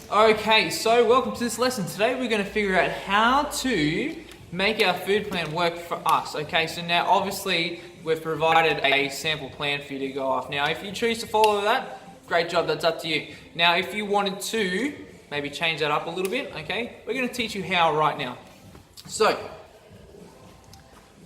Okay, so welcome to this lesson. Today we're going to figure out how to make our food plan work for us. Okay, so now obviously we've provided a sample plan for you to go off. Now if you choose to follow that, great job, that's up to you. Now if you wanted to maybe change that up a little bit, okay, we're going to teach you how right now. So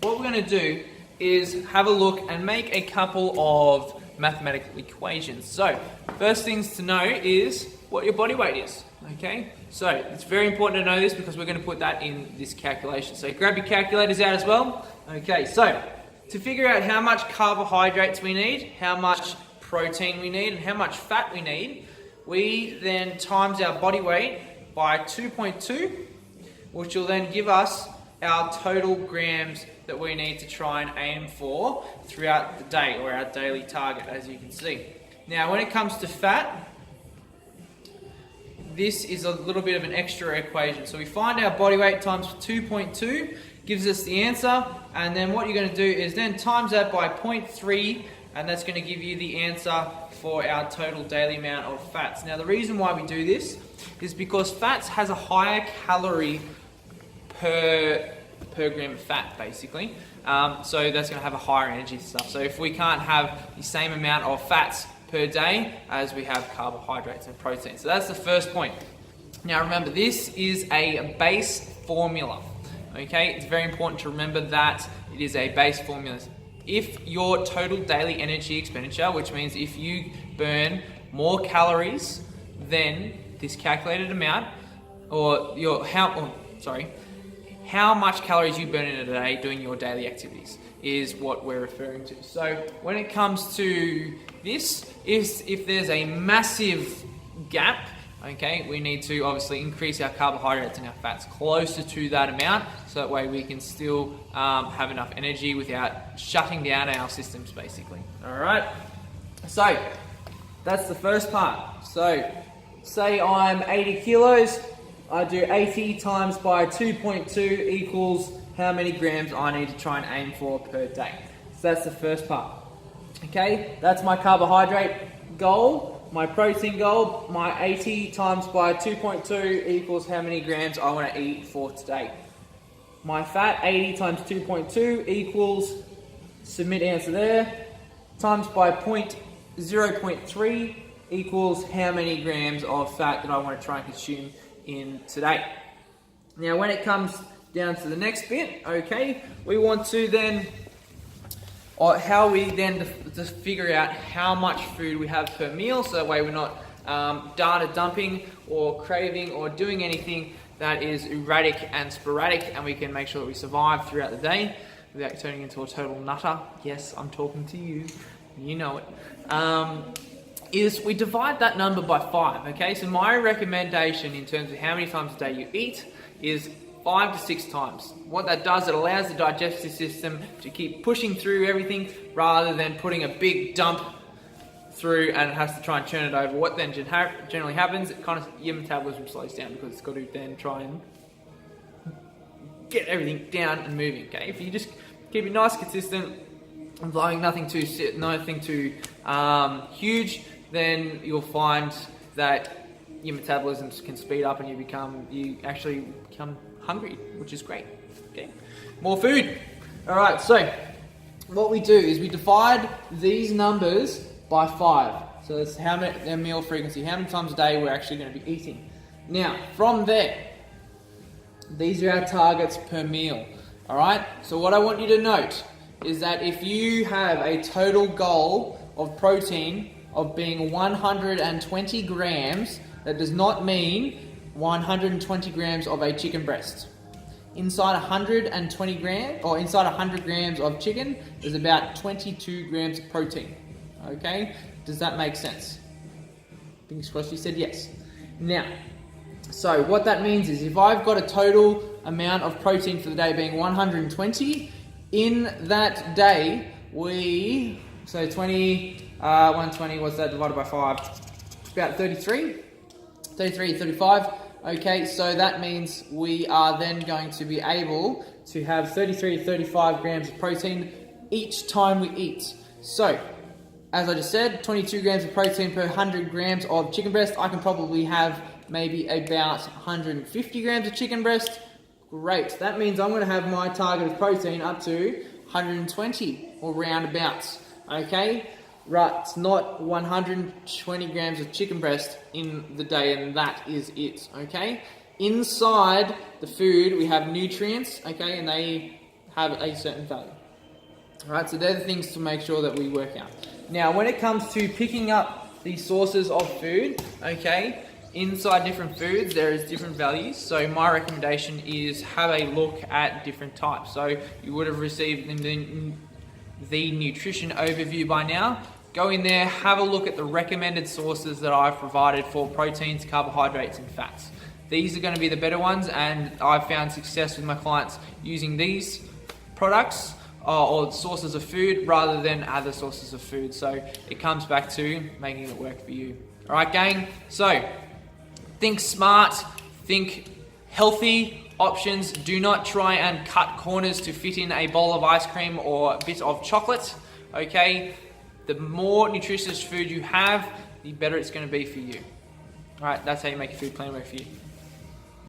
what we're going to do is have a look and make a couple of mathematical equations. So first things to know is what your body weight is, okay? So it's very important to know this because we're going to put that in this calculation. So grab your calculators out as well. Okay, so to figure out how much carbohydrates we need, how much protein we need, and how much fat we need, we then times our body weight by 2.2, which will then give us our total grams that we need to try and aim for throughout the day, or our daily target, as you can see. Now when it comes to fat, this is a little bit of an extra equation. So we find our body weight times 2.2 gives us the answer, and then what you're going to do is then times that by 0.3, and that's going to give you the answer for our total daily amount of fats. Now the reason why we do this is because fats has a higher calorie per gram of fat, basically. So that's going to have a higher energy stuff. So if we can't have the same amount of fats per day as we have carbohydrates and protein. So that's the first point. Now remember, this is a base formula. Okay, it's very important to remember that it is a base formula. If your total daily energy expenditure, which means if you burn more calories than this calculated amount, or how much calories you burn in a day doing your daily activities is what we're referring to. So when it comes to this, if there's a massive gap, okay, we need to obviously increase our carbohydrates and our fats closer to that amount, so that way we can still have enough energy without shutting down our systems, basically. All right, so that's the first part. So say I'm 80 kilos, I do 80 times by 2.2 equals how many grams I need to try and aim for per day. So that's the first part. Okay, that's my carbohydrate goal, my protein goal. My 80 times by 2.2 equals how many grams I want to eat for today. My fat, 80 times 2.2 equals, submit answer there, times by 0.3 equals how many grams of fat that I want to try and consume in today. Now when it comes down to the next bit, okay, we want to then, or how we then just figure out how much food we have per meal, so that way we're not data dumping or craving or doing anything that is erratic and sporadic, and we can make sure that we survive throughout the day without turning into a total nutter. Yes, I'm talking to you, you know it. Is we divide that number by 5, okay? So my recommendation in terms of how many times a day you eat is 5 to 6 times. What that does, it allows the digestive system to keep pushing through everything rather than putting a big dump through and it has to try and churn it over. What then generally happens, your metabolism slows down because it's got to then try and get everything down and moving, okay? If you just keep it nice, consistent, and blowing nothing too huge, then you'll find that your metabolism can speed up and you actually become hungry, which is great. Okay, more food. All right, so what we do is we divide these numbers by 5. So that's how many their meal frequency, how many times a day we're actually going to be eating. Now, from there, these are our targets per meal. All right, so what I want you to note is that if you have a total goal of protein of being 120 grams, that does not mean 120 grams of a chicken breast. Inside 120 grams, or inside 100 grams of chicken, there's about 22 grams of protein. Okay, does that make sense? Fingers crossed you said yes. Now, so what that means is if I've got a total amount of protein for the day being 120, in that day, 120, what's that divided by 5? It's about 35. Okay, so that means we are then going to be able to have 33 to 35 grams of protein each time we eat. So, as I just said, 22 grams of protein per 100 grams of chicken breast. I can probably have maybe about 150 grams of chicken breast. Great, that means I'm going to have my target of protein up to 120 or roundabouts, okay? Right, it's not 120 grams of chicken breast in the day and that is it, okay? Inside the food we have nutrients, okay, and they have a certain value. Alright, so they're the things to make sure that we work out. Now, when it comes to picking up the sources of food, okay, inside different foods there is different values. So my recommendation is have a look at different types. So you would have received the nutrition overview by now. Go in there, have a look at the recommended sources that I've provided for proteins, carbohydrates and fats. These are going to be the better ones, and I've found success with my clients using these products or sources of food rather than other sources of food. So it comes back to making it work for you. Alright gang, so think smart, think healthy options. Do not try and cut corners to fit in a bowl of ice cream or a bit of chocolate, okay? The more nutritious food you have, the better it's going to be for you. Alright, that's how you make your food plan work for you.